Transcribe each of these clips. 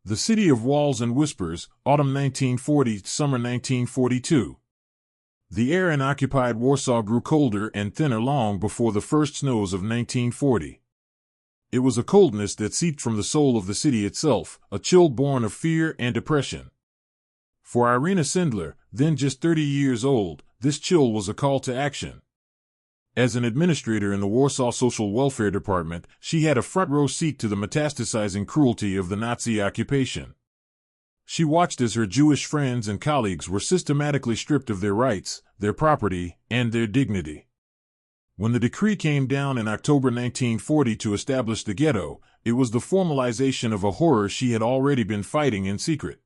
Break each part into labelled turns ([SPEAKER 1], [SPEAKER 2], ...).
[SPEAKER 1] The City of Walls and Whispers, Autumn 1940, Summer 1942. The air in occupied Warsaw grew colder and thinner long before the first snows of 1940. It was a coldness that seeped from the soul of the city itself, a chill born of fear and depression. For Irena Sendler, then just 30 years old, this chill was a call to action. As an administrator in the Warsaw Social Welfare Department, she had a front-row seat to the metastasizing cruelty of the Nazi occupation. She watched as her Jewish friends and colleagues were systematically stripped of their rights, their property, and their dignity. When the decree came down in October 1940 to establish the ghetto, it was the formalization of a horror she had already been fighting in secret.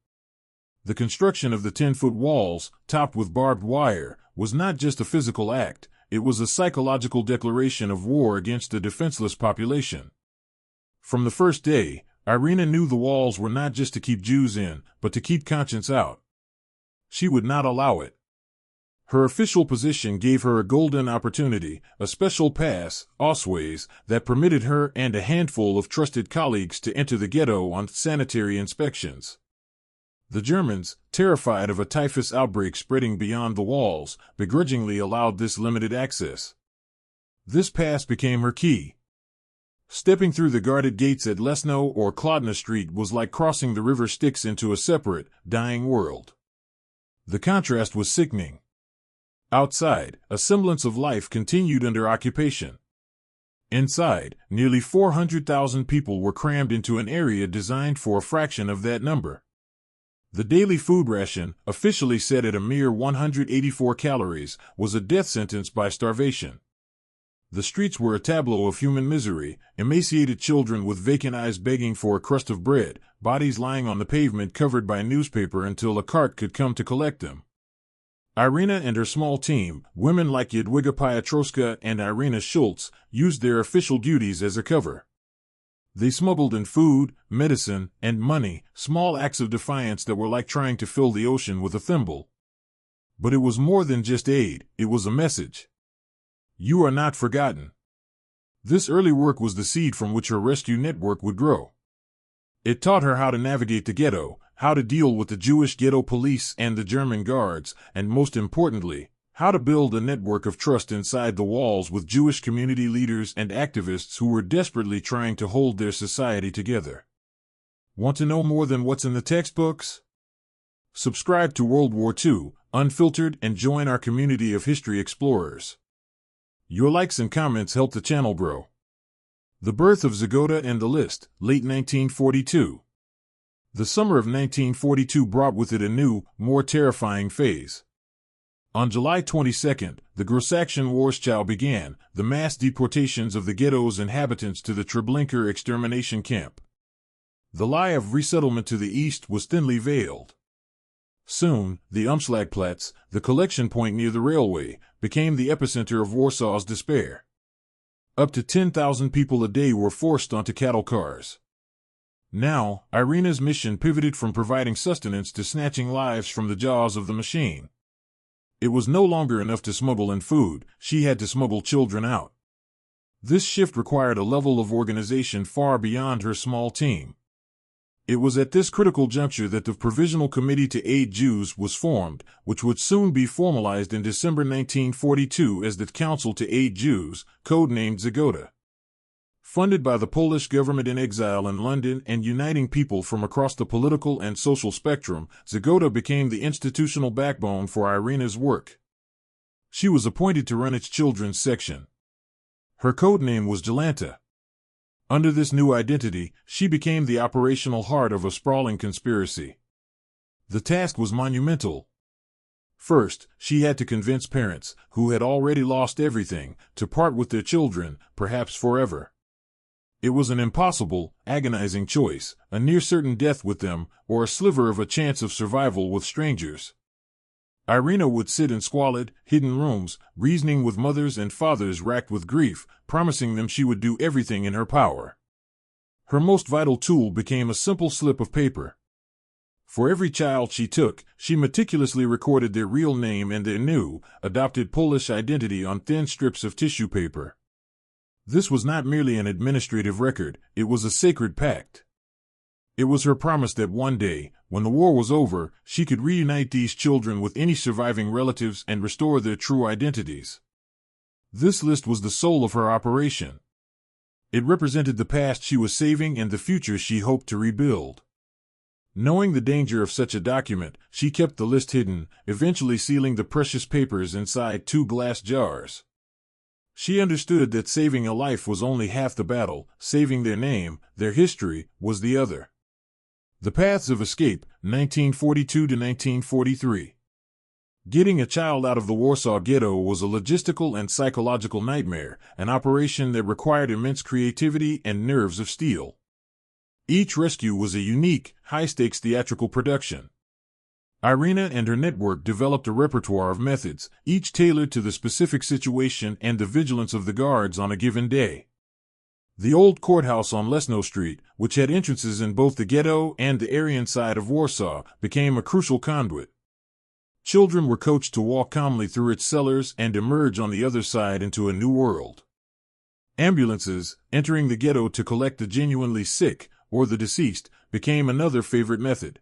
[SPEAKER 1] The construction of the 10-foot walls, topped with barbed wire, was not just a physical act. It was a psychological declaration of war against a defenseless population. From the first day, Irena knew the walls were not just to keep Jews in, but to keep conscience out. She would not allow it. Her official position gave her a golden opportunity, a special pass, Ausweis, that permitted her and a handful of trusted colleagues to enter the ghetto on sanitary inspections. The Germans, terrified of a typhus outbreak spreading beyond the walls, begrudgingly allowed this limited access. This pass became her key. Stepping through the guarded gates at Lesno or Kladna Street was like crossing the river Styx into a separate, dying world. The contrast was sickening. Outside, a semblance of life continued under occupation. Inside, nearly 400,000 people were crammed into an area designed for a fraction of that number. The daily food ration, officially set at a mere 184 calories, was a death sentence by starvation. The streets were a tableau of human misery, emaciated children with vacant eyes begging for a crust of bread, bodies lying on the pavement covered by newspaper until a cart could come to collect them. Irena and her small team, women like Jadwiga Piotrowska and Irena Schultz, used their official duties as a cover. They smuggled in food, medicine, and money, small acts of defiance that were like trying to fill the ocean with a thimble. But it was more than just aid, it was a message. You are not forgotten. This early work was the seed from which her rescue network would grow. It taught her how to navigate the ghetto, how to deal with the Jewish ghetto police and the German guards, and most importantly, how to build a network of trust inside the walls with Jewish community leaders and activists who were desperately trying to hold their society together. Want to know more than what's in the textbooks? Subscribe to World War II, Unfiltered, and join our community of history explorers. Your likes and comments help the channel grow. The birth of Zagota and the List, late 1942. The summer of 1942 brought with it a new, more terrifying phase. On July 22, the Grossaktion Warschau began, the mass deportations of the ghetto's inhabitants to the Treblinka extermination camp. The lie of resettlement to the east was thinly veiled. Soon, the Umschlagplatz, the collection point near the railway, became the epicenter of Warsaw's despair. Up to 10,000 people a day were forced onto cattle cars. Now, Irena's mission pivoted from providing sustenance to snatching lives from the jaws of the machine. It was no longer enough to smuggle in food, she had to smuggle children out. This shift required a level of organization far beyond her small team. It was at this critical juncture that the Provisional Committee to Aid Jews was formed, which would soon be formalized in December 1942 as the Council to Aid Jews, codenamed Zagota. Funded by the Polish government in exile in London and uniting people from across the political and social spectrum, Zagota became the institutional backbone for Irena's work. She was appointed to run its children's section. Her codename was Jolanta. Under this new identity, she became the operational heart of a sprawling conspiracy. The task was monumental. First, she had to convince parents, who had already lost everything, to part with their children, perhaps forever. It was an impossible, agonizing choice, a near-certain death with them, or a sliver of a chance of survival with strangers. Irena would sit in squalid, hidden rooms, reasoning with mothers and fathers racked with grief, promising them she would do everything in her power. Her most vital tool became a simple slip of paper. For every child she took, she meticulously recorded their real name and their new, adopted Polish identity on thin strips of tissue paper. This was not merely an administrative record, it was a sacred pact. It was her promise that one day, when the war was over, she could reunite these children with any surviving relatives and restore their true identities. This list was the soul of her operation. It represented the past she was saving and the future she hoped to rebuild. Knowing the danger of such a document, she kept the list hidden, eventually sealing the precious papers inside 2 glass jars. She understood that saving a life was only half the battle, saving their name, their history, was the other. The Paths of Escape, 1942 to 1943. Getting a child out of the Warsaw Ghetto was a logistical and psychological nightmare, an operation that required immense creativity and nerves of steel. Each rescue was a unique, high-stakes theatrical production. Irena and her network developed a repertoire of methods, each tailored to the specific situation and the vigilance of the guards on a given day. The old courthouse on Lesno Street, which had entrances in both the ghetto and the Aryan side of Warsaw, became a crucial conduit. Children were coached to walk calmly through its cellars and emerge on the other side into a new world. Ambulances, entering the ghetto to collect the genuinely sick, or the deceased, became another favorite method.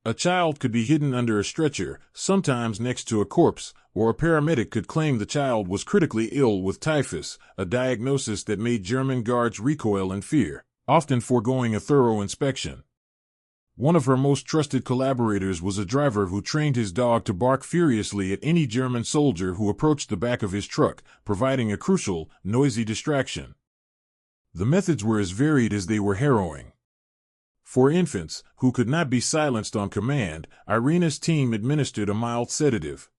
[SPEAKER 1] A child could be hidden under a stretcher, sometimes next to a corpse, or a paramedic could claim the child was critically ill with typhus, a diagnosis that made German guards recoil in fear, often foregoing a thorough inspection. One of her most trusted collaborators was a driver who trained his dog to bark furiously at any German soldier who approached the back of his truck, providing a crucial, noisy distraction. The methods were as varied as they were harrowing. For infants, who could not be silenced on command, Irena's team administered a mild sedative.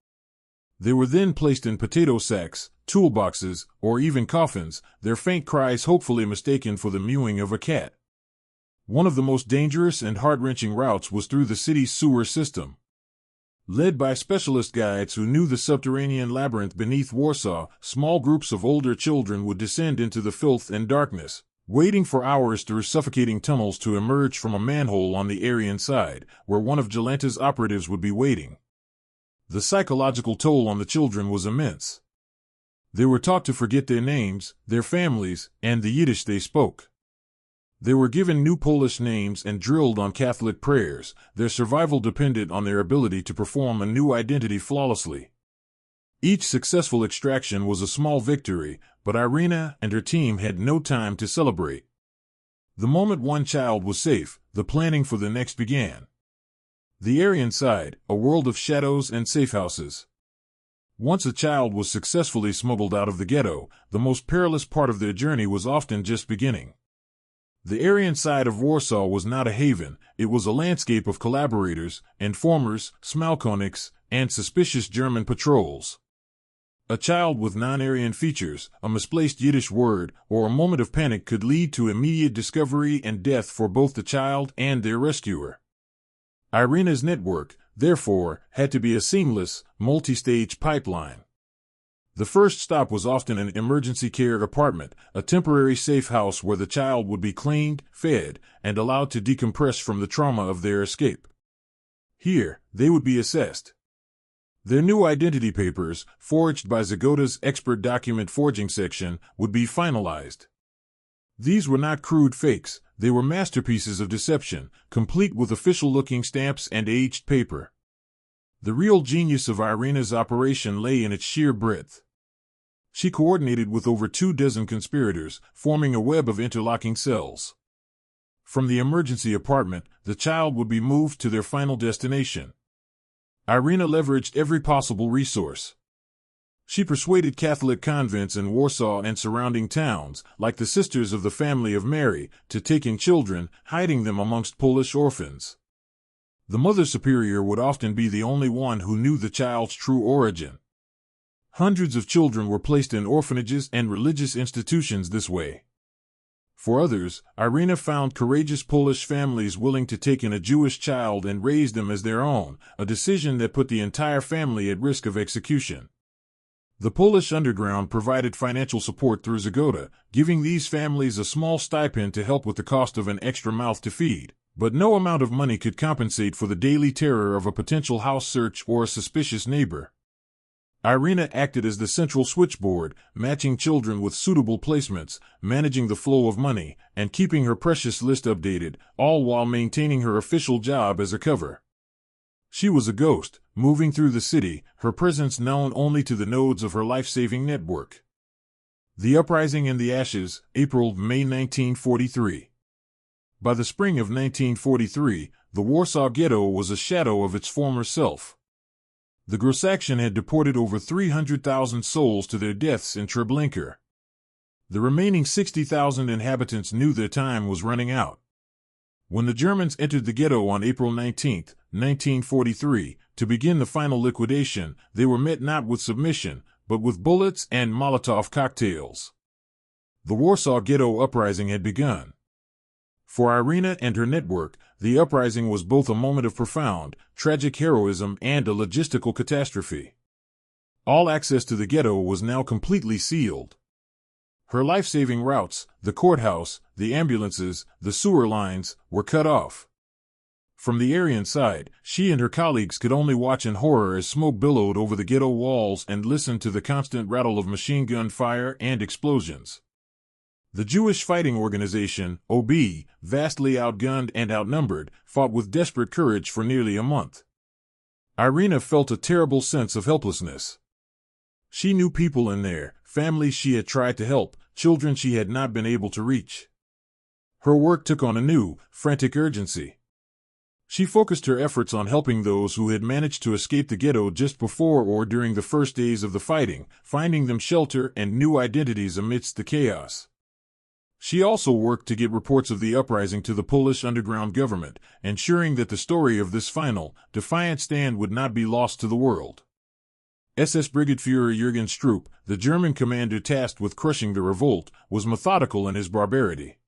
[SPEAKER 1] They were then placed in potato sacks, toolboxes, or even coffins, their faint cries hopefully mistaken for the mewing of a cat. One of the most dangerous and heart-wrenching routes was through the city's sewer system. Led by specialist guides who knew the subterranean labyrinth beneath Warsaw, small groups of older children would descend into the filth and darkness, waiting for hours through suffocating tunnels to emerge from a manhole on the Aryan side, where one of Jolenta's operatives would be waiting. The psychological toll on the children was immense. They were taught to forget their names, their families, and the Yiddish they spoke. They were given new Polish names and drilled on Catholic prayers. Their survival depended on their ability to perform a new identity flawlessly. Each successful extraction was a small victory, but Irena and her team had no time to celebrate. The moment one child was safe, the planning for the next began. The Aryan side, a world of shadows and safehouses. Once a child was successfully smuggled out of the ghetto, the most perilous part of their journey was often just beginning. The Aryan side of Warsaw was not a haven, it was a landscape of collaborators, informers, smalkoniks, and suspicious German patrols. A child with non-Aryan features, a misplaced Yiddish word, or a moment of panic could lead to immediate discovery and death for both the child and their rescuer. Irena's network, therefore, had to be a seamless, multi-stage pipeline. The first stop was often an emergency care apartment, a temporary safe house where the child would be cleaned, fed, and allowed to decompress from the trauma of their escape. Here, they would be assessed. Their new identity papers, forged by Zagoda's expert document forging section, would be finalized. These were not crude fakes, they were masterpieces of deception, complete with official-looking stamps and aged paper. The real genius of Irena's operation lay in its sheer breadth. She coordinated with over 24 conspirators, forming a web of interlocking cells. From the emergency apartment, the child would be moved to their final destination. Irena leveraged every possible resource. She persuaded Catholic convents in Warsaw and surrounding towns, like the Sisters of the Family of Mary, to take in children, hiding them amongst Polish orphans. The Mother Superior would often be the only one who knew the child's true origin. Hundreds of children were placed in orphanages and religious institutions this way. For others, Irena found courageous Polish families willing to take in a Jewish child and raise them as their own, a decision that put the entire family at risk of execution. The Polish underground provided financial support through Zagoda, giving these families a small stipend to help with the cost of an extra mouth to feed, but no amount of money could compensate for the daily terror of a potential house search or a suspicious neighbor. Irena acted as the central switchboard, matching children with suitable placements, managing the flow of money, and keeping her precious list updated, all while maintaining her official job as a cover. She was a ghost, moving through the city, her presence known only to the nodes of her life-saving network. The Uprising and the Ashes, April-May 1943. By the spring of 1943, the Warsaw Ghetto was a shadow of its former self. The Gross-Action had deported over 300,000 souls to their deaths in Treblinka. The remaining 60,000 inhabitants knew their time was running out. When the Germans entered the ghetto on April 19, 1943, to begin the final liquidation, they were met not with submission, but with bullets and Molotov cocktails. The Warsaw Ghetto uprising had begun. For Irena and her network, the uprising was both a moment of profound, tragic heroism and a logistical catastrophe. All access to the ghetto was now completely sealed. Her life-saving routes, the courthouse, the ambulances, the sewer lines, were cut off. From the Aryan side, she and her colleagues could only watch in horror as smoke billowed over the ghetto walls and listen to the constant rattle of machine gun fire and explosions. The Jewish Fighting Organization, OB, vastly outgunned and outnumbered, fought with desperate courage for nearly a month. Irena felt a terrible sense of helplessness. She knew people in there, families she had tried to help, children she had not been able to reach. Her work took on a new, frantic urgency. She focused her efforts on helping those who had managed to escape the ghetto just before or during the first days of the fighting, finding them shelter and new identities amidst the chaos. She also worked to get reports of the uprising to the Polish underground government, ensuring that the story of this final, defiant stand would not be lost to the world. SS Brigadeführer Jürgen Stroop, the German commander tasked with crushing the revolt, was methodical in his barbarity.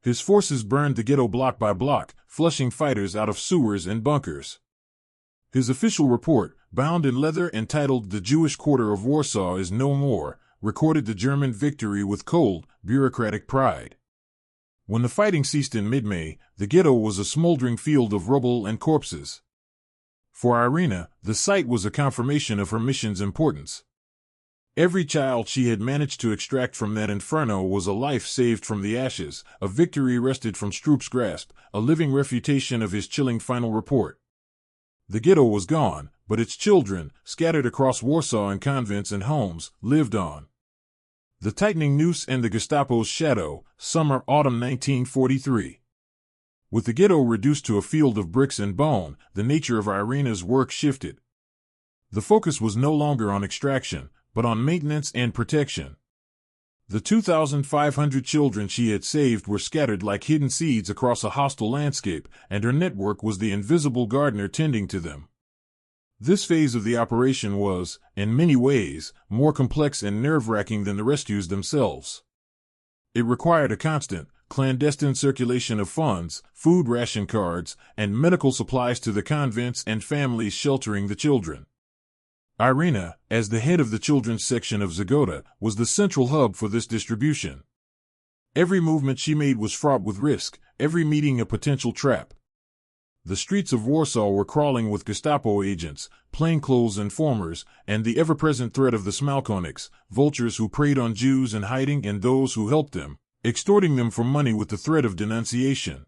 [SPEAKER 1] His forces burned the ghetto block by block, flushing fighters out of sewers and bunkers. His official report, bound in leather and titled "The Jewish Quarter of Warsaw is No More," recorded the German victory with cold, bureaucratic pride. When the fighting ceased in mid-May, the ghetto was a smoldering field of rubble and corpses. For Irena, the sight was a confirmation of her mission's importance. Every child she had managed to extract from that inferno was a life saved from the ashes, a victory wrested from Stroop's grasp, a living refutation of his chilling final report. The ghetto was gone, but its children, scattered across Warsaw in convents and homes, lived on. The Tightening Noose and the Gestapo's Shadow, Summer-Autumn 1943. With the ghetto reduced to a field of bricks and bone, the nature of Irena's work shifted. The focus was no longer on extraction, but on maintenance and protection. The 2,500 children she had saved were scattered like hidden seeds across a hostile landscape, and her network was the invisible gardener tending to them. This phase of the operation was, in many ways, more complex and nerve-wracking than the rescues themselves. It required a constant, clandestine circulation of funds, food ration cards, and medical supplies to the convents and families sheltering the children. Irena, as the head of the children's section of Zagota, was the central hub for this distribution. Every movement she made was fraught with risk, every meeting a potential trap. The streets of Warsaw were crawling with Gestapo agents, plainclothes informers, and the ever-present threat of the smalkoniks, vultures who preyed on Jews in hiding and those who helped them, extorting them for money with the threat of denunciation.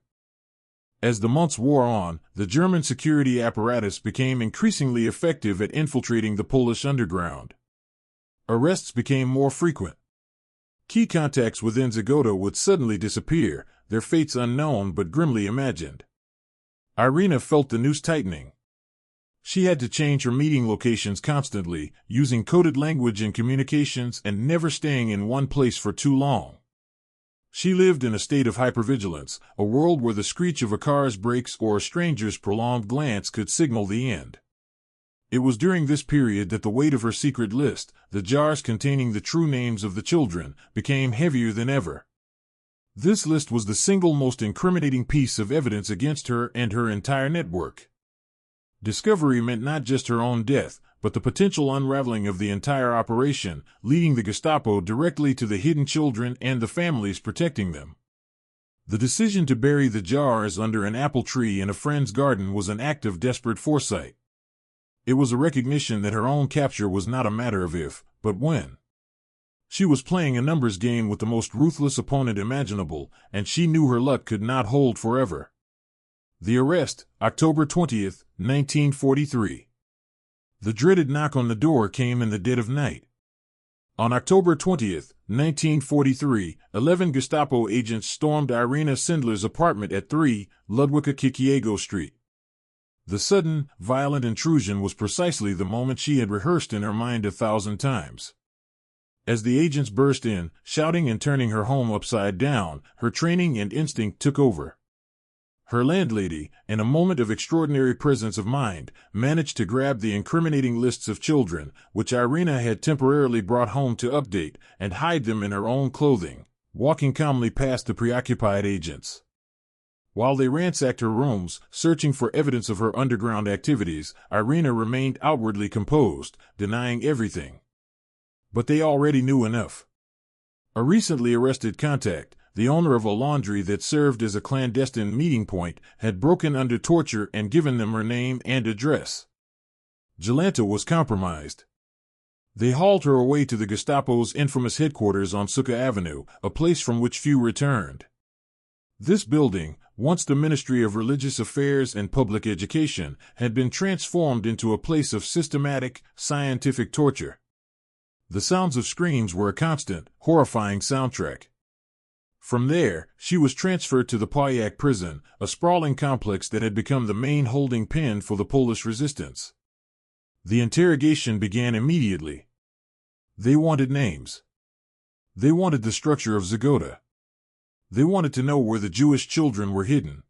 [SPEAKER 1] As the months wore on, the German security apparatus became increasingly effective at infiltrating the Polish underground. Arrests became more frequent. Key contacts within Zagota would suddenly disappear, their fates unknown but grimly imagined. Irena felt the noose tightening. She had to change her meeting locations constantly, using coded language in communications and never staying in one place for too long. She lived in a state of hypervigilance, a world where the screech of a car's brakes or a stranger's prolonged glance could signal the end. It was during this period that the weight of her secret list, the jars containing the true names of the children, became heavier than ever. This list was the single most incriminating piece of evidence against her and her entire network. Discovery meant not just her own death, but the potential unraveling of the entire operation, leading the Gestapo directly to the hidden children and the families protecting them. The decision to bury the jars under an apple tree in a friend's garden was an act of desperate foresight. It was a recognition that her own capture was not a matter of if, but when. She was playing a numbers game with the most ruthless opponent imaginable, and she knew her luck could not hold forever. The arrest, October 20th, 1943. The dreaded knock on the door came in the dead of night. On October 20th, 1943, 11 Gestapo agents stormed Irena Sendler's apartment at 3 Ludwika Street. The sudden, violent intrusion was precisely the moment she had rehearsed in her mind 1,000 times. As the agents burst in, shouting and turning her home upside down, her training and instinct took over. Her landlady, in a moment of extraordinary presence of mind, managed to grab the incriminating lists of children, which Irena had temporarily brought home to update, and hide them in her own clothing, walking calmly past the preoccupied agents. While they ransacked her rooms, searching for evidence of her underground activities, Irena remained outwardly composed, denying everything. But they already knew enough. A recently arrested contact, the owner of a laundry that served as a clandestine meeting point, had broken under torture and given them her name and address. Jolanta was compromised. They hauled her away to the Gestapo's infamous headquarters on Succa Avenue, a place from which few returned. This building, once the Ministry of Religious Affairs and Public Education, had been transformed into a place of systematic, scientific torture. The sounds of screams were a constant, horrifying soundtrack. From there, she was transferred to the Pojak prison, a sprawling complex that had become the main holding pen for the Polish resistance. The interrogation began immediately. They wanted names. They wanted the structure of Zagota. They wanted to know where the Jewish children were hidden.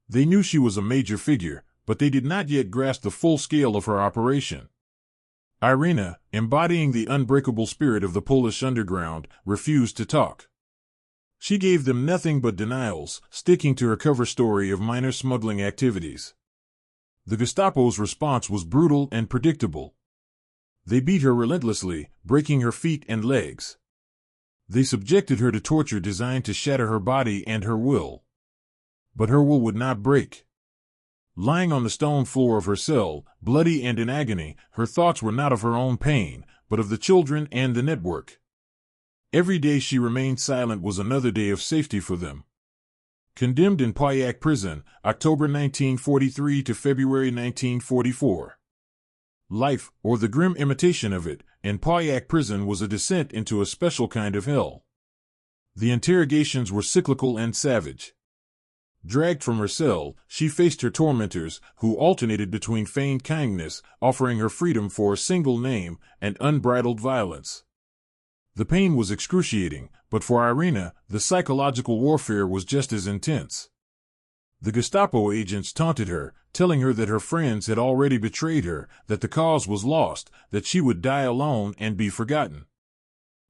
[SPEAKER 1] They knew she was a major figure, but they did not yet grasp the full scale of her operation. Irena, embodying the unbreakable spirit of the Polish underground, refused to talk. She gave them nothing but denials, sticking to her cover story of minor smuggling activities. The Gestapo's response was brutal and predictable. They beat her relentlessly, breaking her feet and legs. They subjected her to torture designed to shatter her body and her will. But her will would not break. Lying on the stone floor of her cell, bloody and in agony, her thoughts were not of her own pain, but of the children and the network. Every day she remained silent was another day of safety for them. Condemned in Pojak prison, October 1943 to February 1944. Life, or the grim imitation of it, in Pojak prison was a descent into a special kind of hell. The interrogations were cyclical and savage. Dragged from her cell, she faced her tormentors, who alternated between feigned kindness, offering her freedom for a single name, and unbridled violence. The pain was excruciating, but for Irena, the psychological warfare was just as intense. The Gestapo agents taunted her, telling her that her friends had already betrayed her, that the cause was lost, that she would die alone and be forgotten.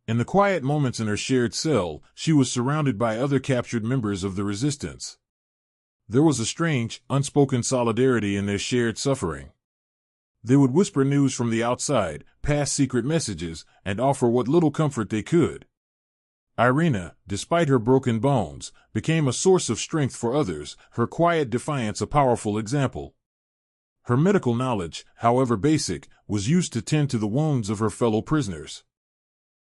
[SPEAKER 1] In the quiet moments in her shared cell, she was surrounded by other captured members of the resistance. There was a strange, unspoken solidarity in their shared suffering. They would whisper news from the outside, pass secret messages, and offer what little comfort they could. Irena, despite her broken bones, became a source of strength for others, her quiet defiance a powerful example. Her medical knowledge, however basic, was used to tend to the wounds of her fellow prisoners.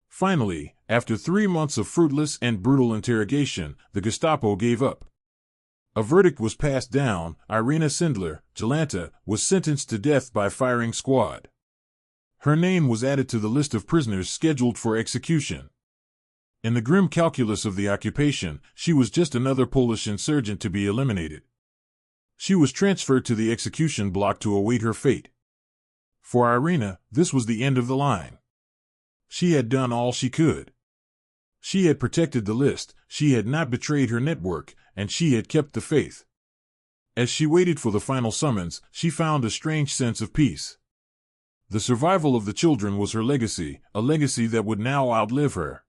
[SPEAKER 1] Finally, after 3 months of fruitless and brutal interrogation, the Gestapo gave up. A verdict was passed down. Irena Sendler, Jolanta, was sentenced to death by firing squad. Her name was added to the list of prisoners scheduled for execution. In the grim calculus of the occupation, she was just another Polish insurgent to be eliminated. She was transferred to the execution block to await her fate. For Irena, this was the end of the line. She had done all she could. She had protected the list, she had not betrayed her network, and she had kept the faith. As she waited for the final summons, she found a strange sense of peace. The survival of the children was her legacy, a legacy that would now outlive her.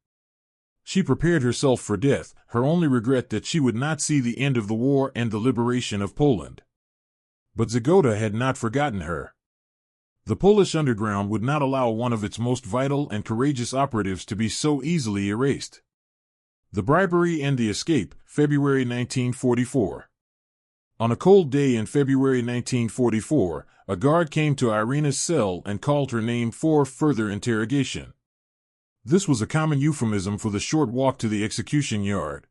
[SPEAKER 1] She prepared herself for death, her only regret that she would not see the end of the war and the liberation of Poland. But Zagota had not forgotten her. The Polish underground would not allow one of its most vital and courageous operatives to be so easily erased. The bribery and the escape, February 1944. On a cold day in February 1944, a guard came to Irena's cell and called her name for further interrogation. This was a common euphemism for the short walk to the execution yard.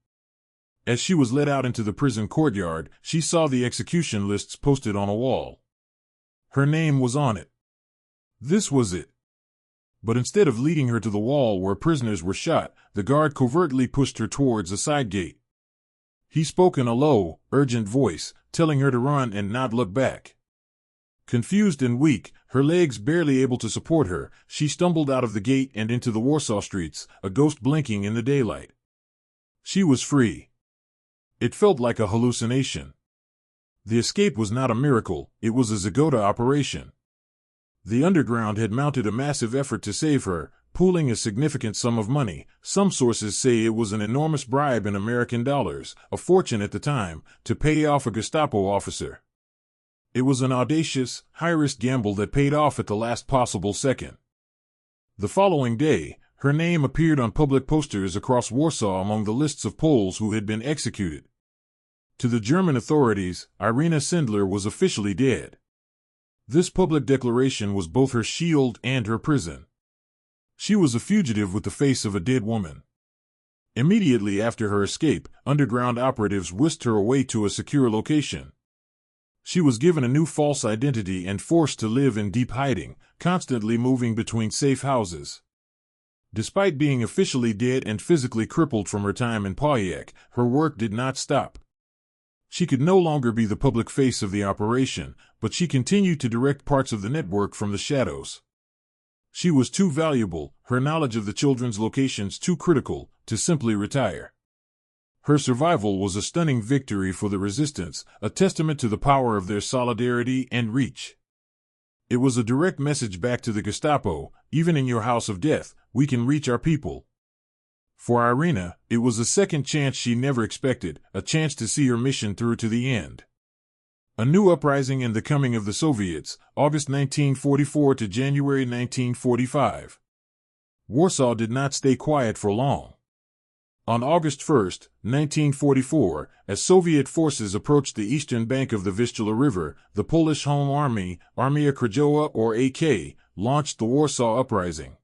[SPEAKER 1] As she was led out into the prison courtyard, she saw the execution lists posted on a wall. Her name was on it. This was it. But instead of leading her to the wall where prisoners were shot, the guard covertly pushed her towards a side gate. He spoke in a low, urgent voice, telling her to run and not look back. Confused and weak, her legs barely able to support her, she stumbled out of the gate and into the Warsaw streets, a ghost blinking in the daylight. She was free. It felt like a hallucination. The escape was not a miracle, it was a Zagota operation. The underground had mounted a massive effort to save her, pooling a significant sum of money. Some sources say it was an enormous bribe in American dollars, a fortune at the time, to pay off a Gestapo officer. It was an audacious, high-risk gamble that paid off at the last possible second. The following day, her name appeared on public posters across Warsaw among the lists of Poles who had been executed. To the German authorities, Irena Sendler was officially dead. This public declaration was both her shield and her prison. She was a fugitive with the face of a dead woman. Immediately after her escape, underground operatives whisked her away to a secure location. She was given a new false identity and forced to live in deep hiding, constantly moving between safe houses. Despite being officially dead and physically crippled from her time in Pojek, her work did not stop. She could no longer be the public face of the operation, but she continued to direct parts of the network from the shadows. She was too valuable, her knowledge of the children's locations too critical, to simply retire. Her survival was a stunning victory for the resistance, a testament to the power of their solidarity and reach. It was a direct message back to the Gestapo: even in your house of death, we can reach our people. For Irena, it was a second chance she never expected, a chance to see her mission through to the end. A new uprising and the coming of the Soviets, August 1944 to January 1945. Warsaw did not stay quiet for long. On August 1, 1944, as Soviet forces approached the eastern bank of the Vistula River, the Polish Home Army, Armia Krajowa or AK, launched the Warsaw Uprising.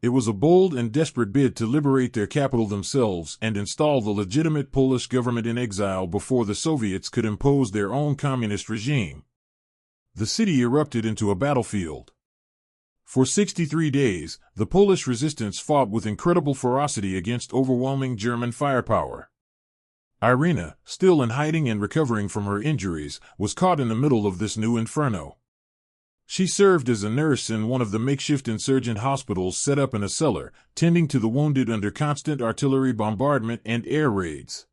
[SPEAKER 1] It was a bold and desperate bid to liberate their capital themselves and install the legitimate Polish government in exile before the Soviets could impose their own communist regime. The city erupted into a battlefield. For 63 days, the Polish resistance fought with incredible ferocity against overwhelming German firepower. Irena, still in hiding and recovering from her injuries, was caught in the middle of this new inferno. She served as a nurse in one of the makeshift insurgent hospitals set up in a cellar, tending to the wounded under constant artillery bombardment and air raids.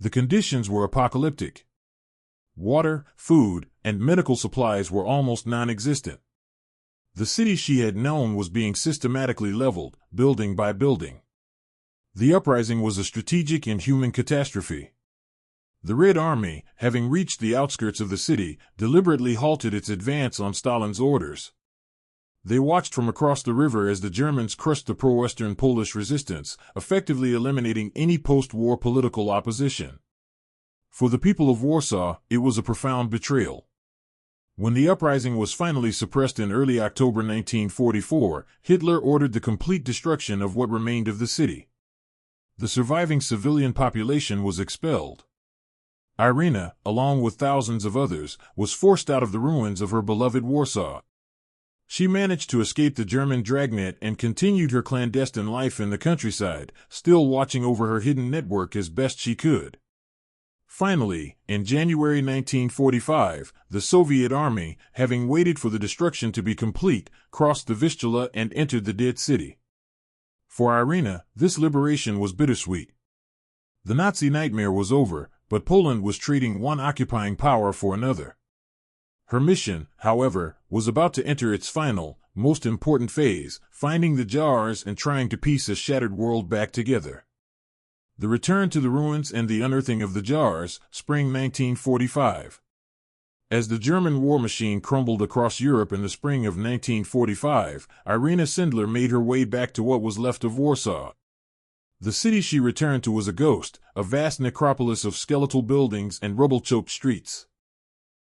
[SPEAKER 1] The conditions were apocalyptic. Water, food, and medical supplies were almost non-existent. The city she had known was being systematically leveled, building by building. The uprising was a strategic and human catastrophe. The Red Army, having reached the outskirts of the city, deliberately halted its advance on Stalin's orders. They watched from across the river as the Germans crushed the pro-Western Polish resistance, effectively eliminating any post-war political opposition. For the people of Warsaw, it was a profound betrayal. When the uprising was finally suppressed in early October 1944, Hitler ordered the complete destruction of what remained of the city. The surviving civilian population was expelled. Irena, along with thousands of others, was forced out of the ruins of her beloved Warsaw. She managed to escape the German dragnet and continued her clandestine life in the countryside, still watching over her hidden network as best she could. Finally, in January 1945, the Soviet army, having waited for the destruction to be complete, crossed the Vistula and entered the dead city. For Irena, this liberation was bittersweet. The Nazi nightmare was over, but Poland was trading one occupying power for another. Her mission, however, was about to enter its final, most important phase, finding the jars and trying to piece a shattered world back together. The return to the ruins and the unearthing of the jars, spring 1945. As the German war machine crumbled across Europe in the spring of 1945, Irena Sendler made her way back to what was left of Warsaw. The city she returned to was a ghost, a vast necropolis of skeletal buildings and rubble-choked streets.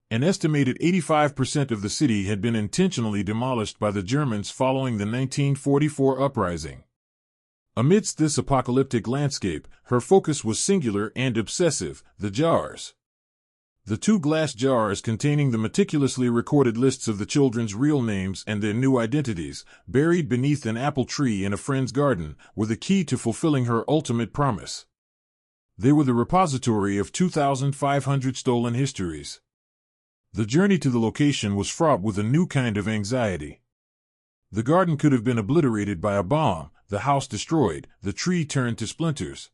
[SPEAKER 1] An estimated 85% of the city had been intentionally demolished by the Germans following the 1944 Uprising. Amidst this apocalyptic landscape, her focus was singular and obsessive: the jars. The 2 glass jars containing the meticulously recorded lists of the children's real names and their new identities, buried beneath an apple tree in a friend's garden, were the key to fulfilling her ultimate promise. They were the repository of 2,500 stolen histories. The journey to the location was fraught with a new kind of anxiety. The garden could have been obliterated by a bomb, the house destroyed, the tree turned to splinters.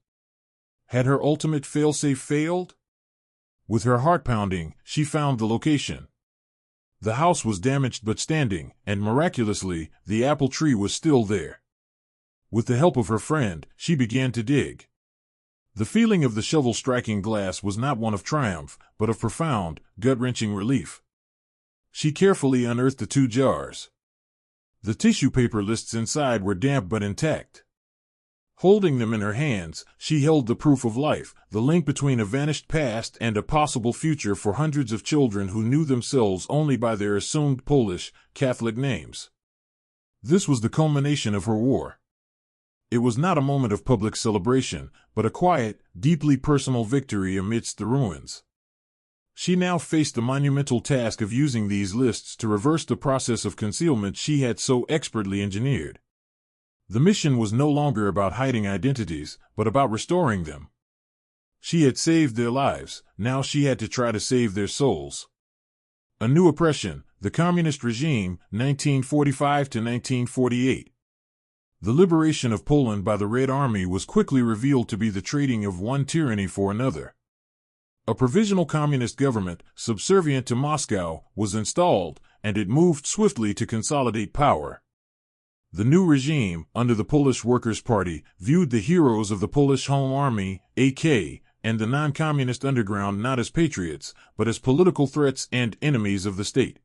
[SPEAKER 1] Had her ultimate failsafe failed? With her heart pounding, she found the location. The house was damaged but standing, and miraculously, the apple tree was still there. With the help of her friend, she began to dig. The feeling of the shovel striking glass was not one of triumph, but of profound, gut-wrenching relief. She carefully unearthed the 2 jars. The tissue paper lists inside were damp but intact. Holding them in her hands, she held the proof of life, the link between a vanished past and a possible future for hundreds of children who knew themselves only by their assumed Polish, Catholic names. This was the culmination of her war. It was not a moment of public celebration, but a quiet, deeply personal victory amidst the ruins. She now faced the monumental task of using these lists to reverse the process of concealment she had so expertly engineered. The mission was no longer about hiding identities, but about restoring them. She had saved their lives, now she had to try to save their souls. A new oppression, the communist regime, 1945 to 1948. The liberation of Poland by the Red Army was quickly revealed to be the trading of one tyranny for another. A provisional communist government, subservient to Moscow, was installed, and it moved swiftly to consolidate power. The new regime, under the Polish Workers' Party, viewed the heroes of the Polish Home Army, AK, and the non-communist underground not as patriots, but as political threats and enemies of the state.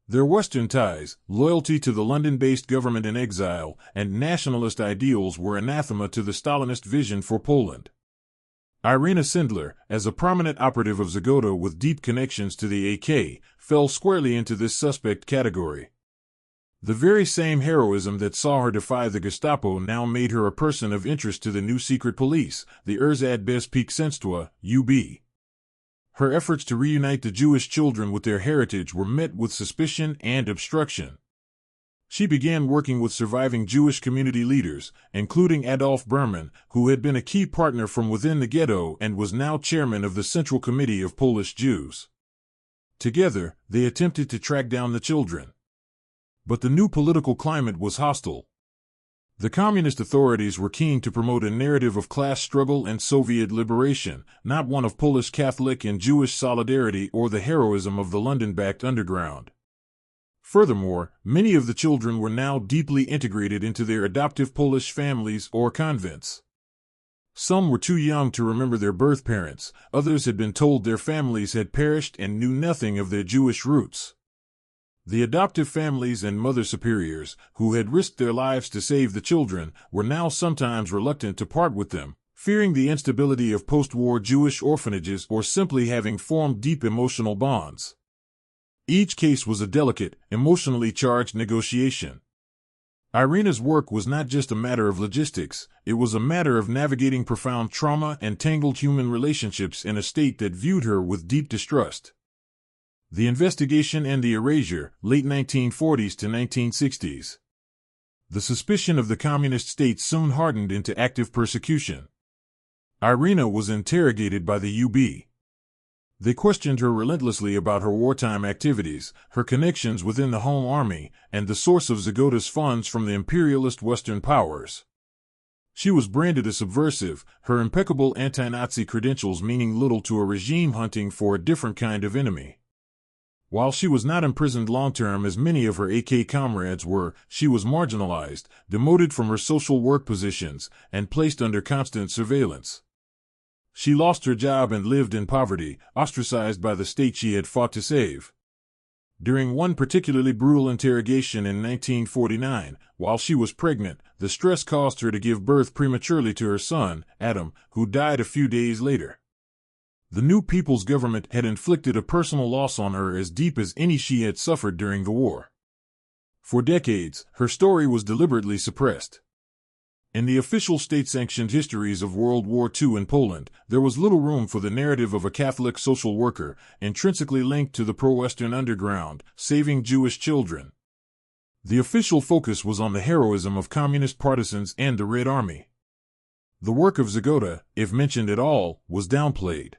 [SPEAKER 1] Their Western ties, loyalty to the London-based government in exile, and nationalist ideals were anathema to the Stalinist vision for Poland. Irena Sendler, as a prominent operative of Zagota with deep connections to the AK, fell squarely into this suspect category. The very same heroism that saw her defy the Gestapo now made her a person of interest to the new secret police, the Bezpieczeństwa, UB. Her efforts to reunite the Jewish children with their heritage were met with suspicion and obstruction. She began working with surviving Jewish community leaders, including Adolf Berman, who had been a key partner from within the ghetto and was now chairman of the Central Committee of Polish Jews. Together, they attempted to track down the children. But the new political climate was hostile. The communist authorities were keen to promote a narrative of class struggle and Soviet liberation, not one of Polish Catholic and Jewish solidarity or the heroism of the London-backed underground. Furthermore, many of the children were now deeply integrated into their adoptive Polish families or convents. Some were too young to remember their birth parents, others had been told their families had perished and knew nothing of their Jewish roots. The adoptive families and mother superiors, who had risked their lives to save the children, were now sometimes reluctant to part with them, fearing the instability of post-war Jewish orphanages or simply having formed deep emotional bonds. Each case was a delicate, emotionally charged negotiation. Irena's work was not just a matter of logistics, it was a matter of navigating profound trauma and tangled human relationships in a state that viewed her with deep distrust. The investigation and the erasure, late 1940s to 1960s. The suspicion of the communist state soon hardened into active persecution. Irena was interrogated by the UB. They questioned her relentlessly about her wartime activities, her connections within the Home Army, and the source of Zagota's funds from the imperialist Western powers. She was branded a subversive, her impeccable anti-Nazi credentials meaning little to a regime hunting for a different kind of enemy. While she was not imprisoned long-term as many of her AK comrades were, she was marginalized, demoted from her social work positions, and placed under constant surveillance. She lost her job and lived in poverty, ostracized by the state she had fought to save. During one particularly brutal interrogation in 1949, while she was pregnant, the stress caused her to give birth prematurely to her son, Adam, who died a few days later. The new People's Government had inflicted a personal loss on her as deep as any she had suffered during the war. For decades, her story was deliberately suppressed. In the official state-sanctioned histories of World War II in Poland, there was little room for the narrative of a Catholic social worker, intrinsically linked to the pro-Western underground, saving Jewish children. The official focus was on the heroism of communist partisans and the Red Army. The work of Zagota, if mentioned at all, was downplayed.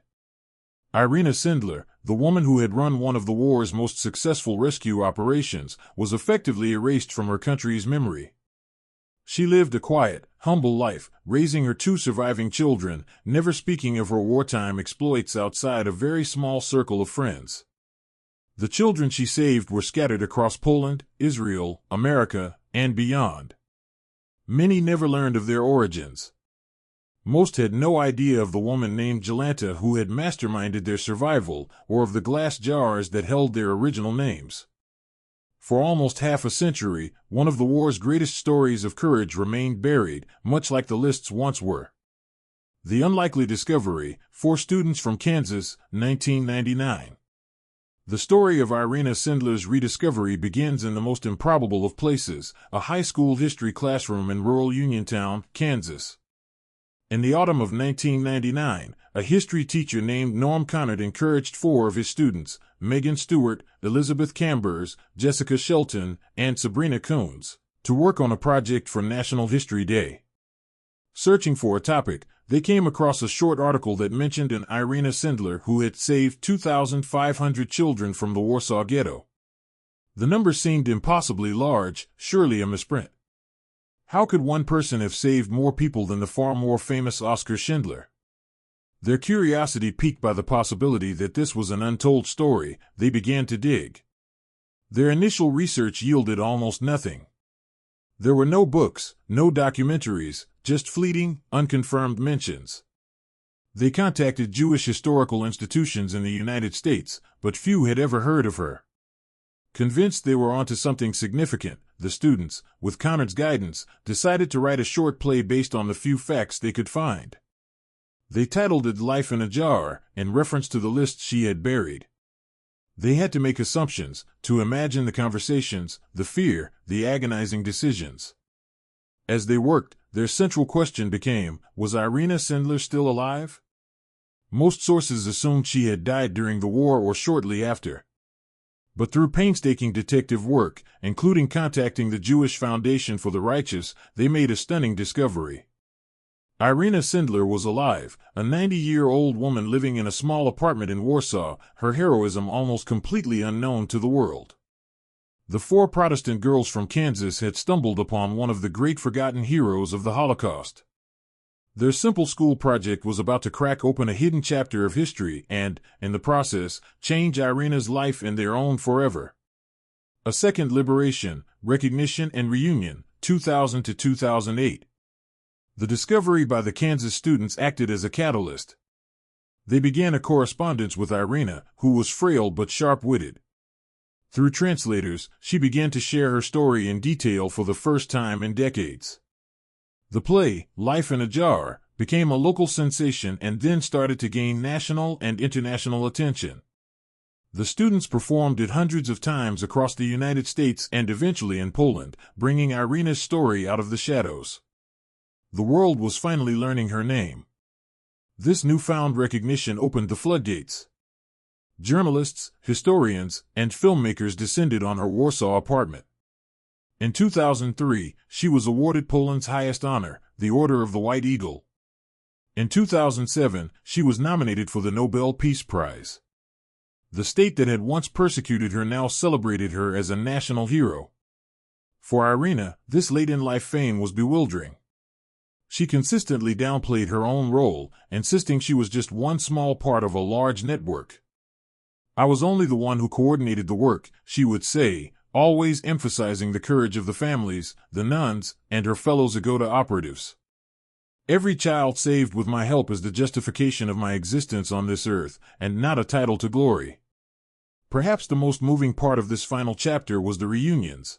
[SPEAKER 1] Irena Sendler, the woman who had run one of the war's most successful rescue operations, was effectively erased from her country's memory. She lived a quiet, humble life, raising her 2 surviving children, never speaking of her wartime exploits outside a very small circle of friends. The children she saved were scattered across Poland, Israel, America, and beyond. Many never learned of their origins. Most had no idea of the woman named Jolanta who had masterminded their survival, or of the glass jars that held their original names. For almost half a century, one of the war's greatest stories of courage remained buried, much like the lists once were. The Unlikely Discovery, 4 students from Kansas, 1999. The story of Irena Sendler's rediscovery begins in the most improbable of places, a high school history classroom in rural Uniontown, Kansas. In the autumn of 1999, a history teacher named Norm Conard encouraged 4 of his students, Megan Stewart, Elizabeth Cambers, Jessica Shelton, and Sabrina Coons, to work on a project for National History Day. Searching for a topic, they came across a short article that mentioned an Irena Sendler who had saved 2,500 children from the Warsaw Ghetto. The number seemed impossibly large, surely a misprint. How could one person have saved more people than the far more famous Oskar Schindler? Their curiosity piqued by the possibility that this was an untold story, they began to dig. Their initial research yielded almost nothing. There were no books, no documentaries, just fleeting, unconfirmed mentions. They contacted Jewish historical institutions in the United States, but few had ever heard of her. Convinced they were onto something significant, the students, with Conard's guidance, decided to write a short play based on the few facts they could find. They titled it Life in a Jar, in reference to the list she had buried. They had to make assumptions, to imagine the conversations, the fear, the agonizing decisions. As they worked, their central question became, was Irena Sendler still alive? Most sources assumed she had died during the war or shortly after. But through painstaking detective work, including contacting the Jewish Foundation for the Righteous, they made a stunning discovery. Irena Sendler was alive, a 90-year-old woman living in a small apartment in Warsaw, her heroism almost completely unknown to the world. The 4 Protestant girls from Kansas had stumbled upon one of the great forgotten heroes of the Holocaust. Their simple school project was about to crack open a hidden chapter of history and, in the process, change Irena's life and their own forever. A Second Liberation, Recognition and Reunion, 2000 to 2008. The discovery by the Kansas students acted as a catalyst. They began a correspondence with Irena, who was frail but sharp-witted. Through translators, she began to share her story in detail for the first time in decades. The play, Life in a Jar, became a local sensation and then started to gain national and international attention. The students performed it hundreds of times across the United States and eventually in Poland, bringing Irena's story out of the shadows. The world was finally learning her name. This newfound recognition opened the floodgates. Journalists, historians, and filmmakers descended on her Warsaw apartment. In 2003, she was awarded Poland's highest honor, the Order of the White Eagle. In 2007, she was nominated for the Nobel Peace Prize. The state that had once persecuted her now celebrated her as a national hero. For Irena, this late-in-life fame was bewildering. She consistently downplayed her own role, insisting she was just one small part of a large network. "I was only the one who coordinated the work," she would say, always emphasizing the courage of the families, the nuns, and her fellow Zagota operatives. "Every child saved with my help is the justification of my existence on this earth, and not a title to glory." Perhaps the most moving part of this final chapter was the reunions.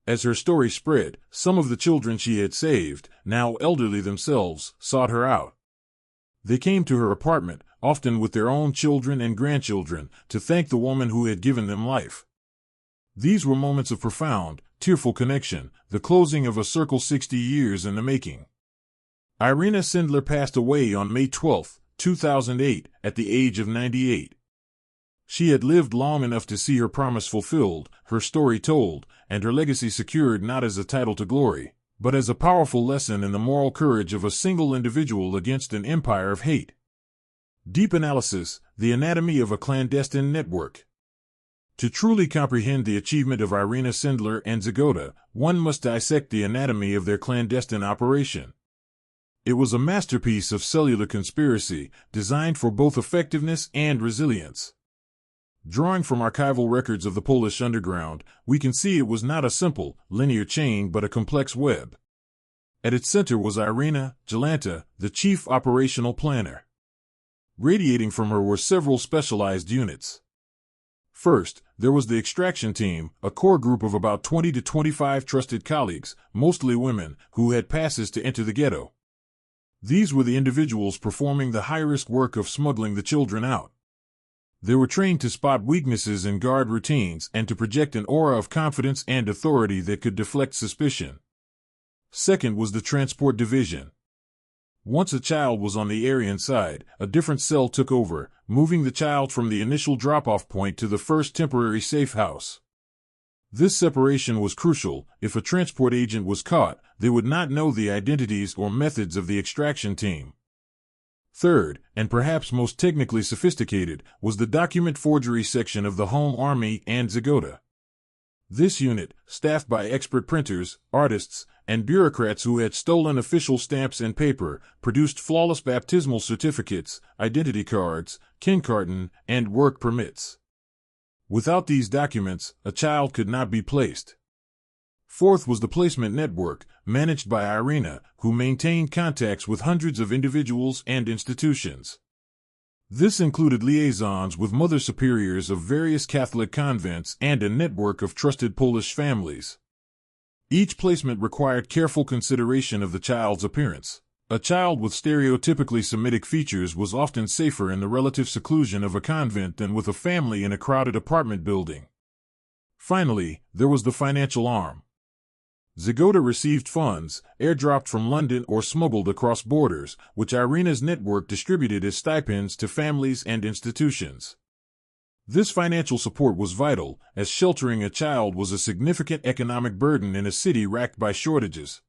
[SPEAKER 1] As her story spread, some of the children she had saved, now elderly themselves, sought her out. They came to her apartment, often with their own children and grandchildren, to thank the woman who had given them life. These were moments of profound, tearful connection, the closing of a circle 60 years in the making. Irena Sendler passed away on May 12, 2008, at the age of 98. She had lived long enough to see her promise fulfilled, her story told, and her legacy secured not as a title to glory, but as a powerful lesson in the moral courage of a single individual against an empire of hate. Deep analysis, the anatomy of a clandestine network. To truly comprehend the achievement of Irena Sendler and Zagota, one must dissect the anatomy of their clandestine operation. It was a masterpiece of cellular conspiracy, designed for both effectiveness and resilience. Drawing from archival records of the Polish underground, we can see it was not a simple, linear chain but a complex web. At its center was Irena Sendler, the chief operational planner. Radiating from her were several specialized units. First, there was the extraction team, a core group of about 20 to 25 trusted colleagues, mostly women, who had passes to enter the ghetto. These were the individuals performing the high-risk work of smuggling the children out. They were trained to spot weaknesses in guard routines and to project an aura of confidence and authority that could deflect suspicion. Second was the transport division. Once a child was on the Aryan side, a different cell took over, moving the child from the initial drop-off point to the first temporary safe house. This separation was crucial. If a transport agent was caught, they would not know the identities or methods of the extraction team. Third, and perhaps most technically sophisticated, was the document forgery section of the Home Army and Zagota. This unit, staffed by expert printers, artists, and bureaucrats who had stolen official stamps and paper, produced flawless baptismal certificates, identity cards, kindergarten, and work permits. Without these documents, a child could not be placed. Fourth was the placement network, managed by Irena, who maintained contacts with hundreds of individuals and institutions. This included liaisons with mother superiors of various Catholic convents and a network of trusted Polish families. Each placement required careful consideration of the child's appearance. A child with stereotypically Semitic features was often safer in the relative seclusion of a convent than with a family in a crowded apartment building. Finally, there was the financial arm. Zagota received funds, airdropped from London or smuggled across borders, which Irena's network distributed as stipends to families and institutions. This financial support was vital, as sheltering a child was a significant economic burden in a city racked by shortages.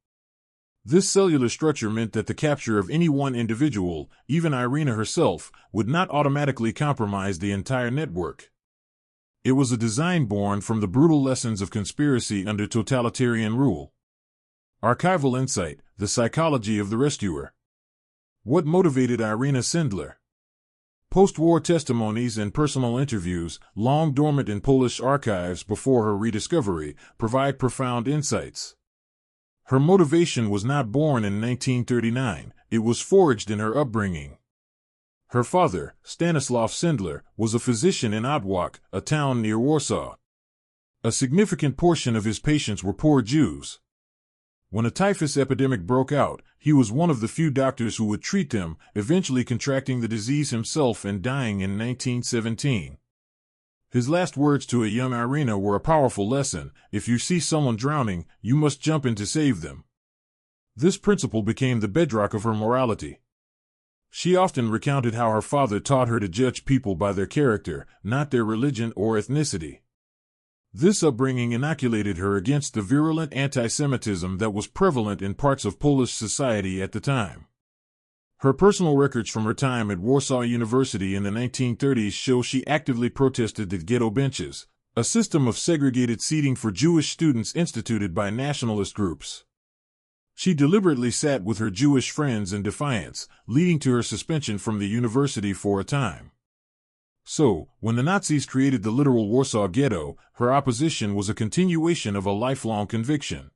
[SPEAKER 1] This cellular structure meant that the capture of any one individual, even Irena herself, would not automatically compromise the entire network. It was a design born from the brutal lessons of conspiracy under totalitarian rule. Archival insight, the psychology of the rescuer. What motivated Irena Sendler? Post-war testimonies and personal interviews, long dormant in Polish archives before her rediscovery, provide profound insights. Her motivation was not born in 1939, it was forged in her upbringing. Her father, Stanislaw Sendler, was a physician in Otwock, a town near Warsaw. A significant portion of his patients were poor Jews. When a typhus epidemic broke out, he was one of the few doctors who would treat them, eventually contracting the disease himself and dying in 1917. His last words to a young Irena were a powerful lesson: if you see someone drowning, you must jump in to save them. This principle became the bedrock of her morality. She often recounted how her father taught her to judge people by their character, not their religion or ethnicity. This upbringing inoculated her against the virulent anti-Semitism that was prevalent in parts of Polish society at the time. Her personal records from her time at Warsaw University in the 1930s show she actively protested the ghetto benches, a system of segregated seating for Jewish students instituted by nationalist groups. She deliberately sat with her Jewish friends in defiance, leading to her suspension from the university for a time. So, when the Nazis created the literal Warsaw Ghetto, her opposition was a continuation of a lifelong conviction.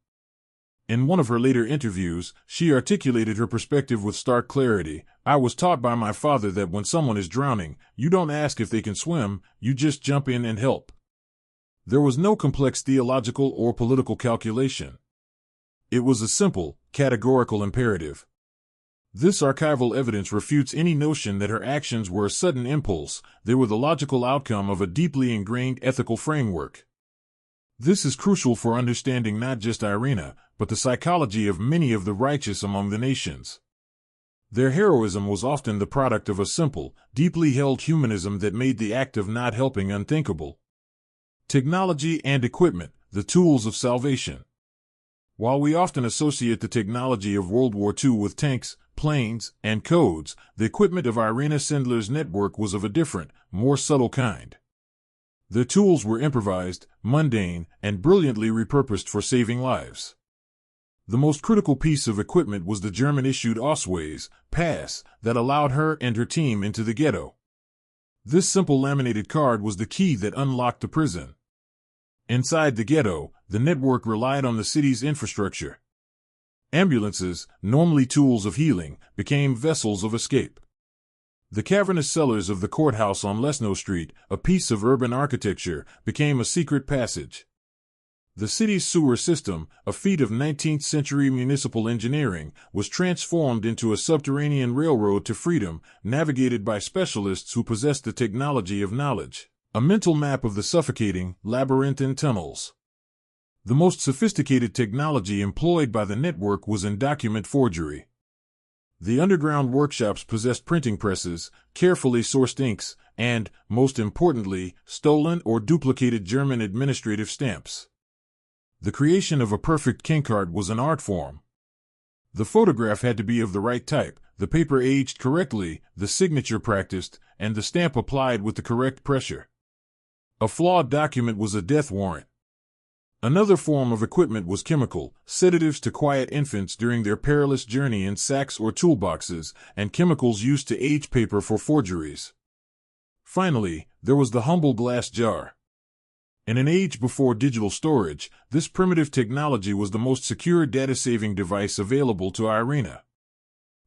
[SPEAKER 1] In one of her later interviews, she articulated her perspective with stark clarity. "I was taught by my father that when someone is drowning, you don't ask if they can swim, you just jump in and help." There was no complex theological or political calculation. It was a simple, categorical imperative. This archival evidence refutes any notion that her actions were a sudden impulse. They were the logical outcome of a deeply ingrained ethical framework. This is crucial for understanding not just Irena, but the psychology of many of the righteous among the nations. Their heroism was often the product of a simple, deeply held humanism that made the act of not helping unthinkable. Technology and equipment, the tools of salvation. While we often associate the technology of World War II with tanks, planes, and codes, the equipment of Irena Sendler's network was of a different, more subtle kind. Their tools were improvised, mundane, and brilliantly repurposed for saving lives. The most critical piece of equipment was the German-issued Ausweis pass that allowed her and her team into the ghetto. This simple laminated card was the key that unlocked the prison. Inside the ghetto, the network relied on the city's infrastructure. Ambulances, normally tools of healing, became vessels of escape. The cavernous cellars of the courthouse on Lesno Street, a piece of urban architecture, became a secret passage. The city's sewer system, a feat of 19th-century municipal engineering, was transformed into a subterranean railroad to freedom, navigated by specialists who possessed the technology of knowledge. A mental map of the suffocating, labyrinthine tunnels. The most sophisticated technology employed by the network was in document forgery. The underground workshops possessed printing presses, carefully sourced inks, and, most importantly, stolen or duplicated German administrative stamps. The creation of a perfect Kenkart was an art form. The photograph had to be of the right type, the paper aged correctly, the signature practiced, and the stamp applied with the correct pressure. A flawed document was a death warrant. Another form of equipment was chemical, sedatives to quiet infants during their perilous journey in sacks or toolboxes, and chemicals used to age paper for forgeries. Finally, there was the humble glass jar. In an age before digital storage, this primitive technology was the most secure data-saving device available to Irena.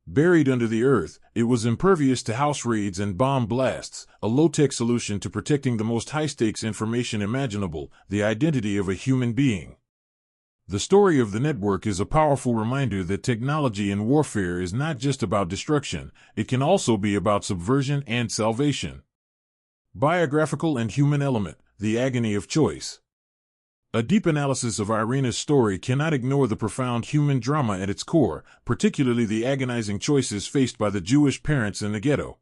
[SPEAKER 1] Buried under the earth, it was impervious to house raids and bomb blasts, a low-tech solution to protecting the most high-stakes information imaginable, the identity of a human being. The story of the network is a powerful reminder that technology in warfare is not just about destruction, it can also be about subversion and salvation. Biographical and human element, the agony of choice. A deep analysis of Irena's story cannot ignore the profound human drama at its core, particularly the agonizing choices faced by the Jewish parents in the ghetto.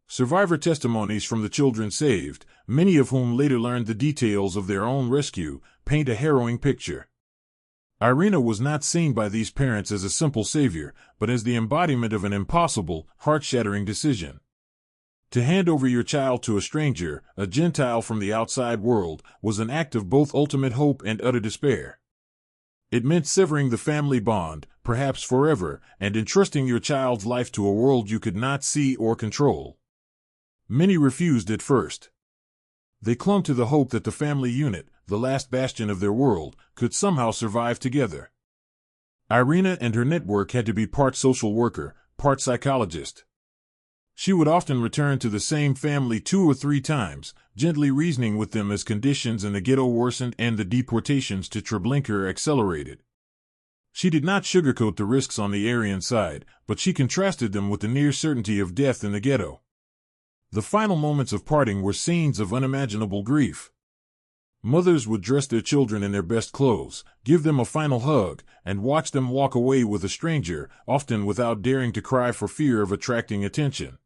[SPEAKER 1] Survivor testimonies from the children saved, many of whom later learned the details of their own rescue, paint a harrowing picture. Irena was not seen by these parents as a simple savior, but as the embodiment of an impossible, heart-shattering decision. To hand over your child to a stranger, a Gentile from the outside world, was an act of both ultimate hope and utter despair. It meant severing the family bond, perhaps forever, and entrusting your child's life to a world you could not see or control. Many refused at first. They clung to the hope that the family unit, the last bastion of their world, could somehow survive together. Irena and her network had to be part social worker, part psychologist. She would often return to the same family 2 or 3 times, gently reasoning with them as conditions in the ghetto worsened and the deportations to Treblinka accelerated. She did not sugarcoat the risks on the Aryan side, but she contrasted them with the near certainty of death in the ghetto. The final moments of parting were scenes of unimaginable grief. Mothers would dress their children in their best clothes, give them a final hug, and watch them walk away with a stranger, often without daring to cry for fear of attracting attention.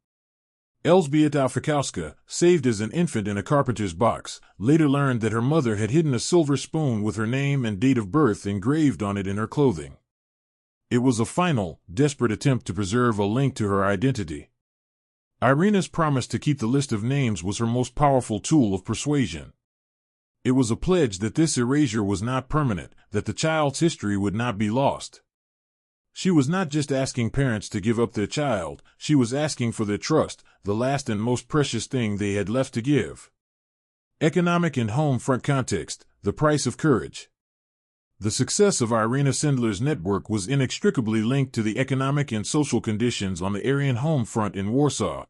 [SPEAKER 1] Elżbieta Fikowska, saved as an infant in a carpenter's box, later learned that her mother had hidden a silver spoon with her name and date of birth engraved on it in her clothing. It was a final, desperate attempt to preserve a link to her identity. Irena's promise to keep the list of names was her most powerful tool of persuasion. It was a pledge that this erasure was not permanent, that the child's history would not be lost. She was not just asking parents to give up their child, she was asking for their trust, the last and most precious thing they had left to give. Economic and home front context, the price of courage. The success of Irena Sendler's network was inextricably linked to the economic and social conditions on the Aryan home front in Warsaw.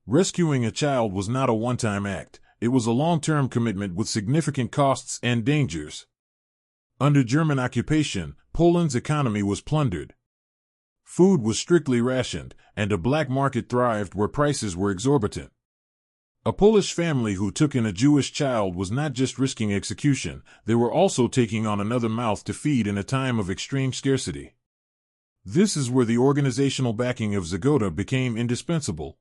[SPEAKER 1] Rescuing a child was not a one-time act, it was a long-term commitment with significant costs and dangers. Under German occupation, Poland's economy was plundered. Food was strictly rationed, and a black market thrived where prices were exorbitant. A Polish family who took in a Jewish child was not just risking execution, they were also taking on another mouth to feed in a time of extreme scarcity. This is where the organizational backing of Zagota became indispensable.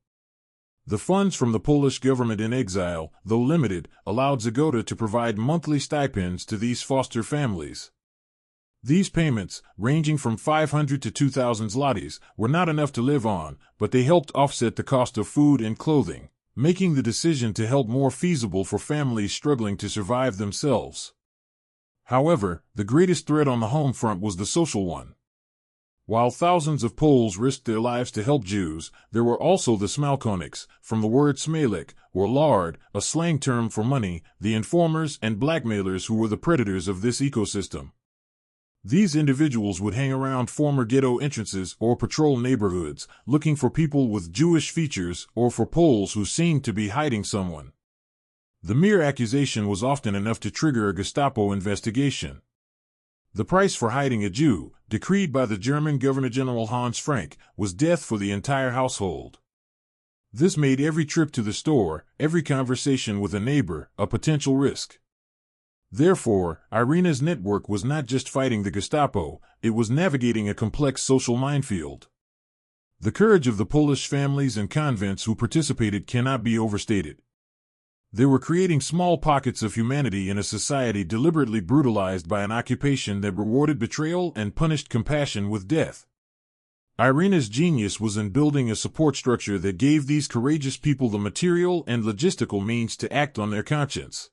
[SPEAKER 1] The funds from the Polish government in exile, though limited, allowed Zagota to provide monthly stipends to these foster families. These payments, ranging from 500 to 2,000 zlotys, were not enough to live on, but they helped offset the cost of food and clothing, making the decision to help more feasible for families struggling to survive themselves. However, the greatest threat on the home front was the social one. While thousands of Poles risked their lives to help Jews, there were also the smalkoniks, from the word smalek, or lard, a slang term for money, the informers and blackmailers who were the predators of this ecosystem. These individuals would hang around former ghetto entrances or patrol neighborhoods, looking for people with Jewish features or for Poles who seemed to be hiding someone. The mere accusation was often enough to trigger a Gestapo investigation. The price for hiding a Jew, decreed by the German Governor-General Hans Frank, was death for the entire household. This made every trip to the store, every conversation with a neighbor, a potential risk. Therefore, Irena's network was not just fighting the Gestapo, it was navigating a complex social minefield. The courage of the Polish families and convents who participated cannot be overstated. They were creating small pockets of humanity in a society deliberately brutalized by an occupation that rewarded betrayal and punished compassion with death. Irena's genius was in building a support structure that gave these courageous people the material and logistical means to act on their conscience.